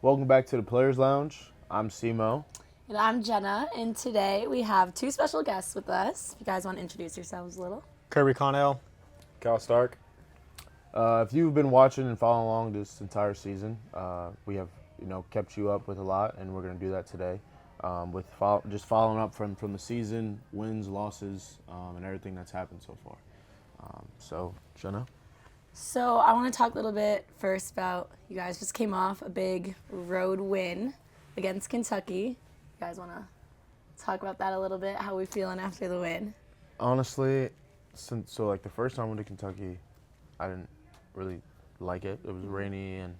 Welcome back to the Players Lounge. I'm Simo. And I'm Jenna, and today we have two special guests with us. If you guys want to introduce yourselves a little. Kirby Connell. Cal Stark. If you've been watching and following along this entire season, we have kept you up with a lot, and we're going to do that today. With just following up from the season, wins, losses, and everything that's happened so far. So, Jenna? So I want to talk a little bit first about, you guys just came off a big road win against Kentucky. You guys want to talk about that a little bit? How we feeling after the win? Honestly, the first time I went to Kentucky, I didn't really like it. It was rainy and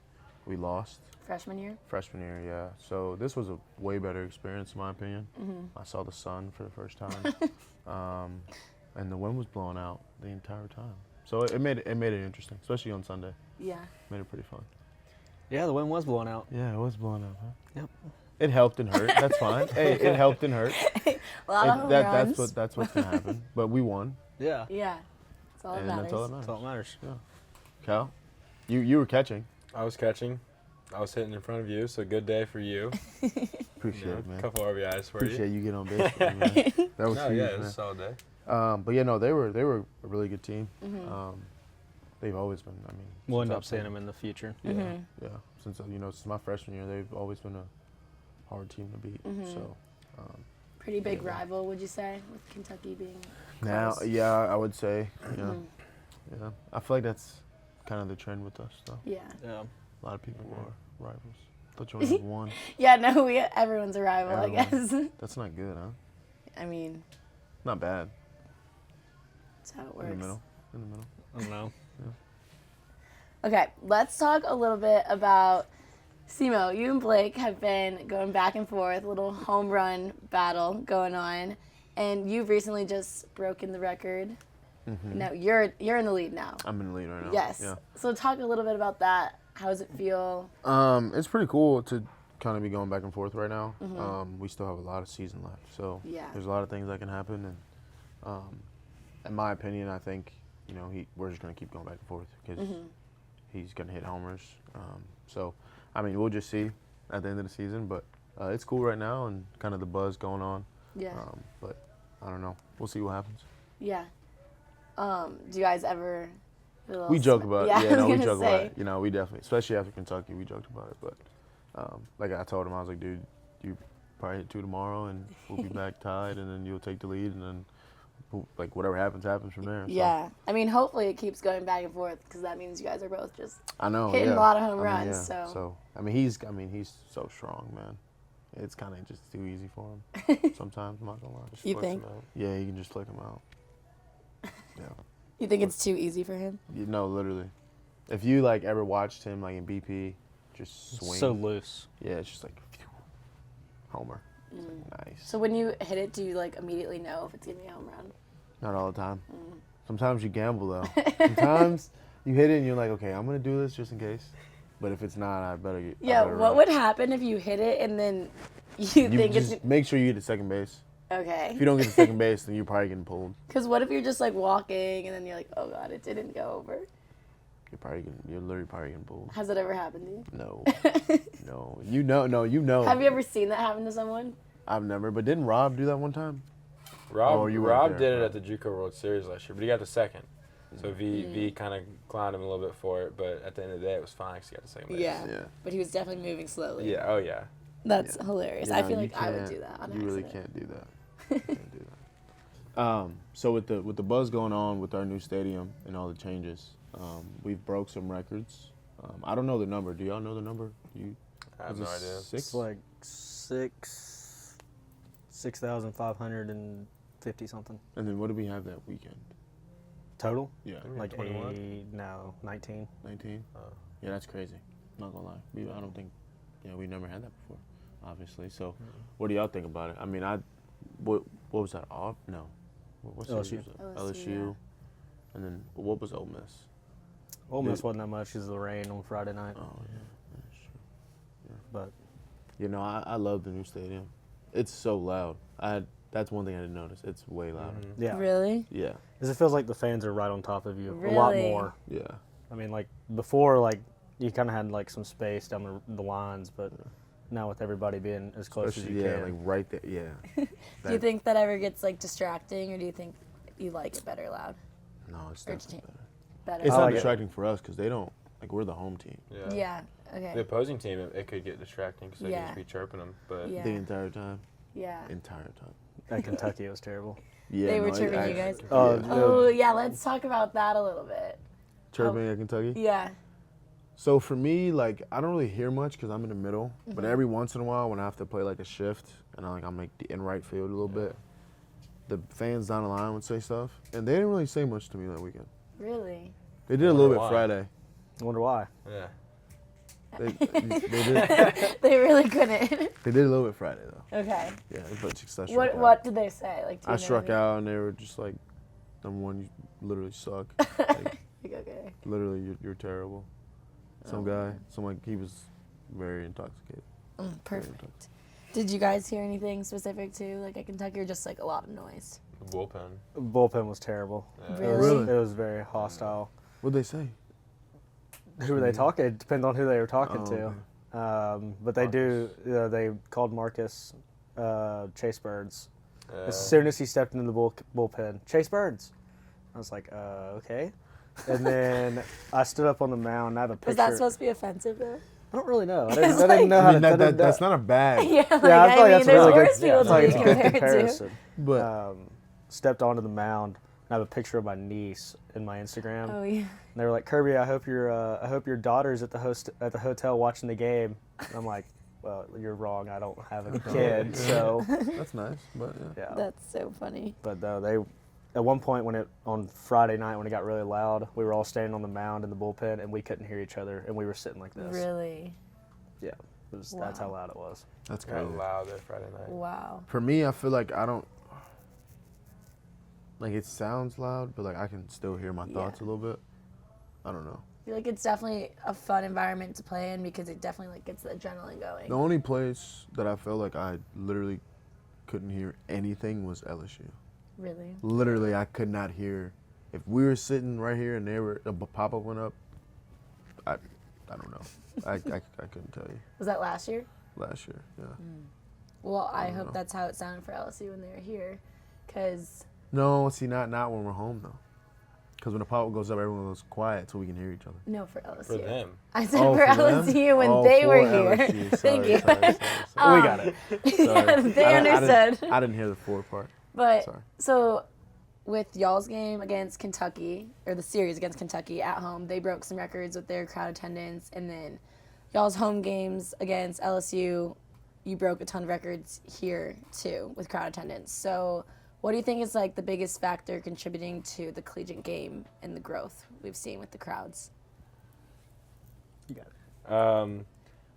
we lost. Freshman year? Freshman year, yeah. So this was a way better experience in my opinion. I saw the sun for the first time. And the wind was blowing out the entire time. So it made it interesting, especially on Sunday. Yeah. Made it pretty fun. Yeah, the wind was blowing out. Yeah, it was blowing out, huh? Yep. It helped and hurt. That's fine. Hey, it helped and hurt. A lot of home runs. That's what's gonna happen. But we won. Yeah. Yeah. That's all that And matters. that's all that matters. That's all that matters. Yeah. Cal, you were catching. I was catching. I was hitting in front of you, so good day for you. Appreciate it, man. A couple RBIs for Appreciate you. you getting on base with me, man. That was No, huge, yeah, it was man. a solid day. But yeah, no, they were a really good team. They've always been. I mean, We'll since end I've up seeing played. them in the future. Yeah, yeah. Since since my freshman year, they've always been a hard team to beat. So Pretty big rival, would you say, with Kentucky being now, close? yeah, I would say, yeah, yeah. I feel like that's kind of the trend with us, though. Yeah. Yeah. A lot of people are rivals. Thought you only had one. Yeah, no, everyone's a rival, I Everyone. guess. That's not good, huh? I mean, Not bad. that's how it works. In the middle. In the middle. I don't know. Okay, let's talk a little bit about Simo. You and Blake have been going back and forth, a little home run battle going on, and you've recently just broken the record. Now you're in the lead now. I'm in the lead right now. Yes. Yeah. So talk a little bit about that. How does it feel? It's pretty cool to kind of be going back and forth right now. We still have a lot of season left, so Yeah. there's a lot of things that can happen. And in my opinion, I think we're just gonna keep going back and forth because he's gonna hit homers. So I mean, we'll just see at the end of the season, but it's cool right now and kind of the buzz going on. Yeah. But I don't know. We'll see what happens. Yeah. Do you guys ever? We joke about it. Yeah, Yeah, no, I we was joke gonna about say. it. We definitely, especially after Kentucky, we joked about it. But like I told him, I was like, dude, you probably hit 2 tomorrow, and we'll be back tied, and then you'll take the lead, and then whatever happens from there. So, Yeah. I mean, hopefully it keeps going back and forth because that means you guys are both just I know. hitting yeah. a lot of home I mean, runs. yeah. So. I mean, he's so strong, man. It's kind of just too easy for him. Sometimes, I'm not gonna lie. Just You flicks think? him out. Yeah, you can just flick him out. Yeah. You think it's too easy for him? No, literally. If you ever watched him in BP, just swing. So loose. Yeah, it's just phew, homer. It's nice. So when you hit it, do you immediately know if it's gonna be a home run? Not all the time. Sometimes you gamble though. Sometimes you hit it and you're like, okay, I'm gonna do this just in case. But if it's not, I better get. Yeah. What would happen if you hit it and then you think just it's make sure you get to second base. okay? If you don't get to second base, then you're probably getting pulled. Because what if you're just Mm. walking and then you're like, oh god, it didn't go over? You're literally probably getting pulled. Has it ever happened to you? No, no, you know. Have you ever seen that happen to someone? I've never, but didn't Rob do that one time? Rob, you weren't Rob there, did it Rob. at the JUCO World Series last year, but he got the second. So V kind of clowned him a little bit for it, but at the end of the day, it was fine because he got the second base. Yeah. Yeah. But he was definitely moving slowly. Yeah. Oh yeah. That's hilarious. I Yeah, feel you like I would can't- do that on You really accident. can't do that. You can't do that. So with the buzz going on with our new stadium and all the changes, we've broke some records. I don't know the number. Do y'all know the number? I have was no it idea. 6? It's like 6,550 something And then what did we have that weekend? total. Yeah, Like 21? 19. 19. Yeah, that's crazy. Not gonna lie. I don't think. We never had that before, obviously. So, what do y'all think about it? I mean, what was that? No. What series LSU. was it? LSU, LSU. And then what was Ole Miss? Ole Miss wasn't that much because of the rain on Friday night. Oh yeah, that's true. But I love the new stadium. It's so loud. That's one thing I didn't notice. It's way louder. yeah, Really? Yeah, because it feels like the fans are right on top of you a lot Really? more. yeah. I mean, before, you kind of had like some space down the lines, but now with everybody being as close as you yeah, can. like right there. Yeah. Do you think that ever gets like distracting, or do you think you like it better loud? No, it's Or definitely better. Better. It's I not like it. distracting for us because they don't like we're the home team Yeah. Yeah. Okay. The opposing team, it could get distracting because they Yeah. could just be chirping them. But Yeah. the entire time. Yeah. Entire time. At Kentucky, it was terrible. Yeah, They were no, chirping you actually- guys? Oh, yeah. Oh yeah. Let's talk about that a little bit. Chirping at Kentucky. Yeah. So for me, like I don't really hear much because I'm in the middle. But Mm-hmm. every once in a while, when I have to play like a shift and I'm like in right field a little bit, the fans down the line would say stuff, and they didn't really say much to me that weekend. Really. They did a little bit Why? Friday. I wonder why. yeah. They did. They really couldn't. They did a little bit Friday though. Okay. Yeah, but I struck What out. What did they say? Like. Do you I know struck any- out, and they were just like, "Number one, you literally suck. Like, Like, okay. literally, you're terrible." Some guy, he was very intoxicated. Very Perfect. intoxicated. Did you guys hear anything specific to like at Kentucky, or just like a lot of noise? The bullpen. Bullpen was terrible. Yeah. Really? It was very hostile. What'd they say? Who were they talking? It depends on who they were talking Oh, to. okay. But they do. They called Marcus Chase Birds Yeah. as soon as he stepped into the bullpen. Chase Birds. I was like, okay. And then I stood up on the mound. And I have a picture. Was that supposed to be offensive though? I don't really know. I It's didn't like- know I how mean, to. that's not a bad. Yeah. Like, Yeah, I feel like I mean, that's a there's really worse good. people It's like to it's be a good compared to. comparison. But Stepped onto the mound. And I have a picture of my niece in my Instagram. Oh yeah. And they were like, Kirby, I hope your daughter's at the hotel watching the game. And I'm like, well, you're wrong. I don't have a kid. So that's nice. But yeah. yeah. That's so funny. But they, at one point on Friday night when it got really loud, we were all standing on the mound in the bullpen and we couldn't hear each other and we were sitting like this. Really. Yeah. That's how Wow. loud it was. That's Got crazy. loud there Friday night. Wow. For me, I feel like I don't. Like it sounds loud, but like I can still hear my thoughts a little bit. I don't know. I feel like it's definitely a fun environment to play in because it definitely like gets the adrenaline going. The only place that I felt like I literally couldn't hear anything was LSU. Really. Literally, I could not hear. If we were sitting right here and a pop-up went up, I don't know. I couldn't tell you. Was that last year? Last year, yeah. Well, I don't hope know. that's how it sounded for LSU when they were here, because No, see, not when we're home though. Because when the pop-up goes up, everyone goes quiet so we can hear each other. no, for LSU. For them. I said Oh, for for them? LSU when Oh, they for were here. LSU. Thank Sorry, you. sorry. We got it. Yeah, they I understood. I didn't hear the four part. But Sorry. so with y'all's game against Kentucky, or the series against Kentucky at home, they broke some records with their crowd attendance, and then y'all's home games against LSU, you broke a ton of records here too with crowd attendance. So what do you think is like the biggest factor contributing to the collegiate game and the growth we've seen with the crowds? You got it.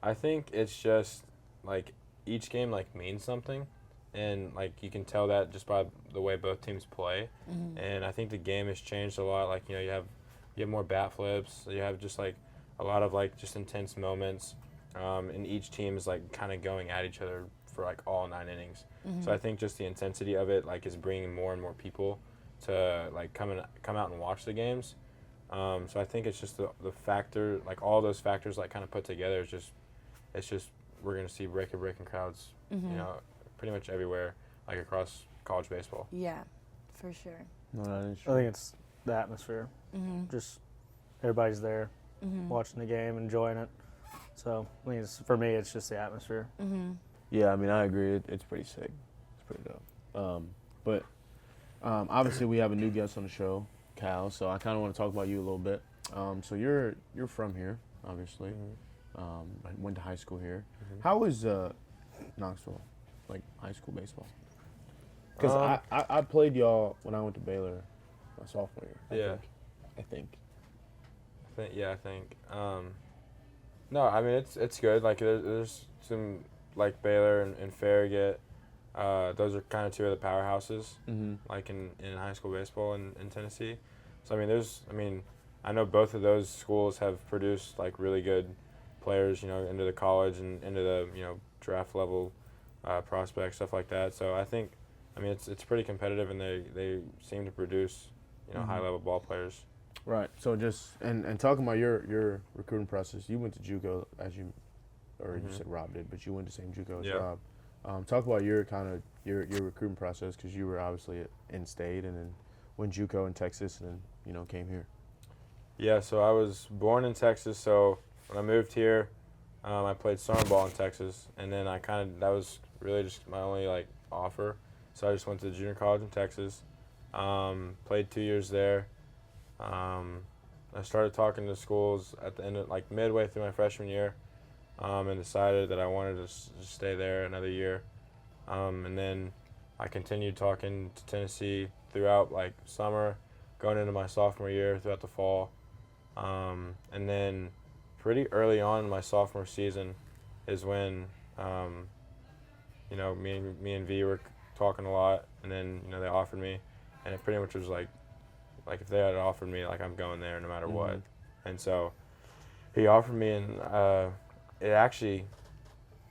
I think it's just like each game like means something, and like you can tell that just by the way both teams play. And I think the game has changed a lot. Like you have more bat flips. You have just like a lot of like just intense moments, and each team is like kind of going at each other for like all 9 innings. So I think just the intensity of it like is bringing more and more people to like come out and watch the games. So I think it's just the factor, like all those factors like kind of put together is just, it's just we're gonna see record-breaking crowds, you know, pretty much everywhere, like across college baseball. Yeah, for sure. No, that is I think it's the atmosphere. Just everybody's there watching the game, enjoying it. So I think for me, it's just the atmosphere. Yeah, I mean, I agree. It's pretty sick. It's pretty dope. But obviously, we have a new guest on the show, Cal. So I kind of want to talk about you a little bit. So you're from here, obviously. I went to high school here. How was Knoxville, like high school baseball? Because I played y'all when I went to Baylor my sophomore year. I think. I think. No, I mean it's good. Like there's some like Baylor and Farragut. Those are kind of two of the powerhouses, like in high school baseball in Tennessee. So I mean, I know both of those schools have produced like really good players, you know, into the college and into the draft level prospects, stuff like that. So I think, it's pretty competitive, and they seem to produce high level ball players. Right. So just and talking about your recruiting process, you went to JUCO you said Rob did, but you went to the same JUCO as Yeah. Rob. Talk about your your recruiting process because you were obviously in state and then went JUCO in Texas and then came here. Yeah, so I was born in Texas, so when I moved here, I played summer ball in Texas, and then that was really just my only offer. So I just went to junior college in Texas, played 2 years there. I started talking to schools at the end of midway through my freshman year, and decided that I wanted to just stay there another year. And then I continued talking to Tennessee throughout summer, going into my sophomore year, throughout the fall. And then pretty early on in my sophomore season is when, me and V were talking a lot, and then, they offered me, and it pretty much was like if they had offered me, I'm going there no matter what. And so he offered me, and it actually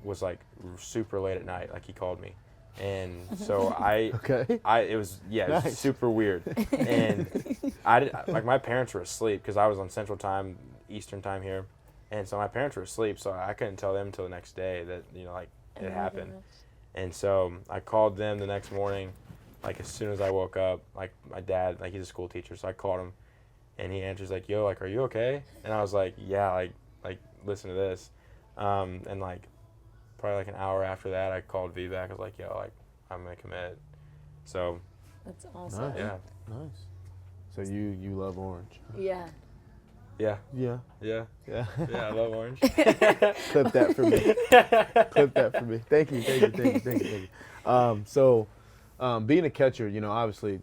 was super late at night, he called me. And so it was Nice. super weird. And my parents were asleep because I was on Central Time, Eastern Time here. And so my parents were asleep, so I couldn't tell them until the next day that, it happened. And so I called them the next morning, as soon as I woke up. My dad, he's a school teacher, so I called him, and he answers yo, are you okay? And I was like, yeah, listen to this. And probably an hour after that, I called V back. I was like, yo, I'm gonna commit. So That's awesome. Nice. yeah, Nice. So you love orange. Yeah. yeah, Yeah. yeah, Yeah. yeah. I love orange. Clip that for me. Clip that for me. Thank you. So, being a catcher, obviously,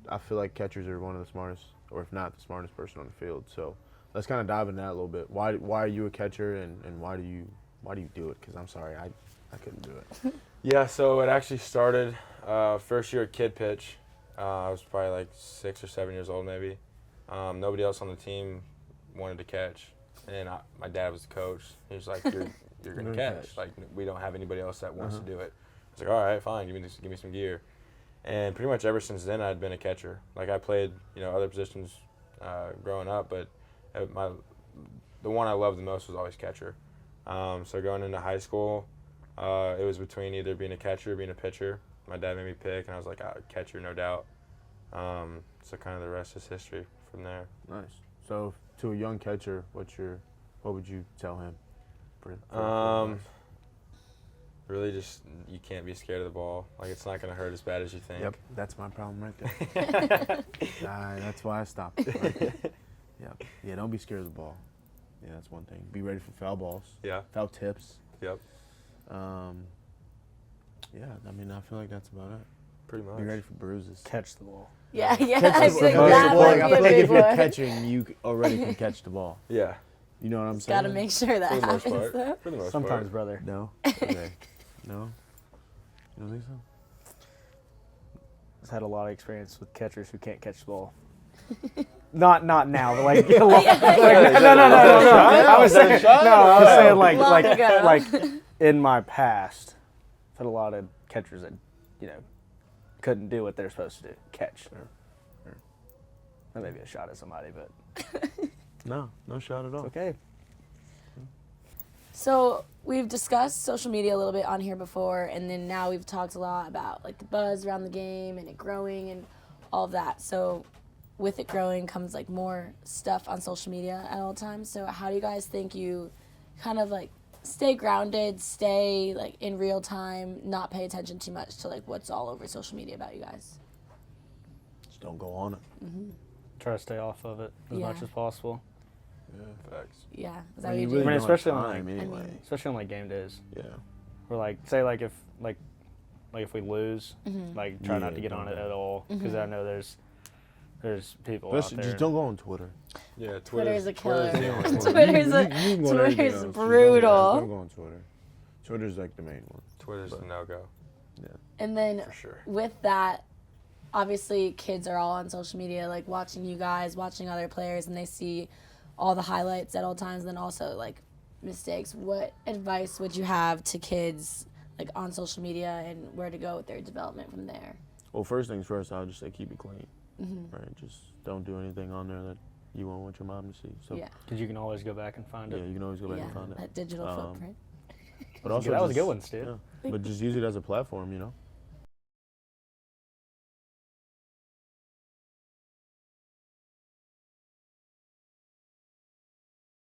I feel like catchers are one of the smartest, or if not the smartest person on the field. So, let's kind of dive into that a little bit. Why are you a catcher, and why do you do it? Because I'm sorry, I couldn't do it. Yeah, so it actually started first year at kid pitch. I was probably 6 or 7 years old maybe. Nobody else on the team wanted to catch, and my dad was the coach. He was like, "You're gonna catch. We don't have anybody else that wants to do it." I was like, "All right, fine. Give me some gear." And pretty much ever since then, I'd been a catcher. I played other positions growing up, but the one I loved the most was always catcher. So going into high school, it was between either being a catcher or being a pitcher. My dad made me pick, and I was like, catcher, no doubt. So kind of the rest is history from there. Nice. So, to a young catcher, what would you tell him? Really just, you can't be scared of the ball. It's not going to hurt as bad as you think. Yep, that's my problem right there. That's why I stopped. Right. Yep. Yeah, don't be scared of the ball. Yeah, that's one thing. Be ready for foul balls. Yeah. Foul tips. Yep. Yeah, I feel like that's about it. Pretty much. Be ready for bruises. Catch the ball. Yeah. I feel Catch like the ball. that I would feel be a like big if you're one. catching, you already can catch the ball. Yeah. You know what I'm saying? Got to make sure that For the most happens, part. though. For the most Sometimes, part. brother. No? Okay. No? You don't think so? I've had a lot of experience with catchers who can't catch the ball. Not now, but no. I was saying Long ago. In my past, I've had a lot of catchers that couldn't do what they're supposed to do, catch. That may be a shot at somebody, but No shot at all. it's okay. So we've discussed social media a little bit on here before, and then now we've talked a lot about the buzz around the game and it growing and all of that. So with it growing comes more stuff on social media at all times. So how do you guys think you kind of stay grounded, stay in real time, not pay attention too much to what's all over social media about you guys? Just don't go on it. Try to stay off of it as Yeah. much as possible. Yeah. Facts. Yeah, is that I what you mean, do? you really especially don't on, have time anyway. Especially on game days. Yeah. Or say if we lose, try not to get don't on it go. at all because I know there's people Especially, out there. just don't go on Twitter. Yeah, Twitter's a killer. the only one. Twitter's You can go on everything Twitter's else, just brutal. Don't go on Twitter. Twitter's the main one. Twitter's a no-go, And then for sure. with that, obviously kids are all on social media, watching you guys, watching other players, and they see all the highlights at all times, and then also mistakes. What advice would you have to kids on social media and where to go with their development from there? Well, first things first, I would just say keep it clean. Right? Just don't do anything on there that you won't want your mom to see. So Yeah. Because you can always go back and find yeah, it. you can always go back Yeah. and find it. That digital footprint. But also That was a just- good one, Stu. yeah, but just use it as a platform, you know.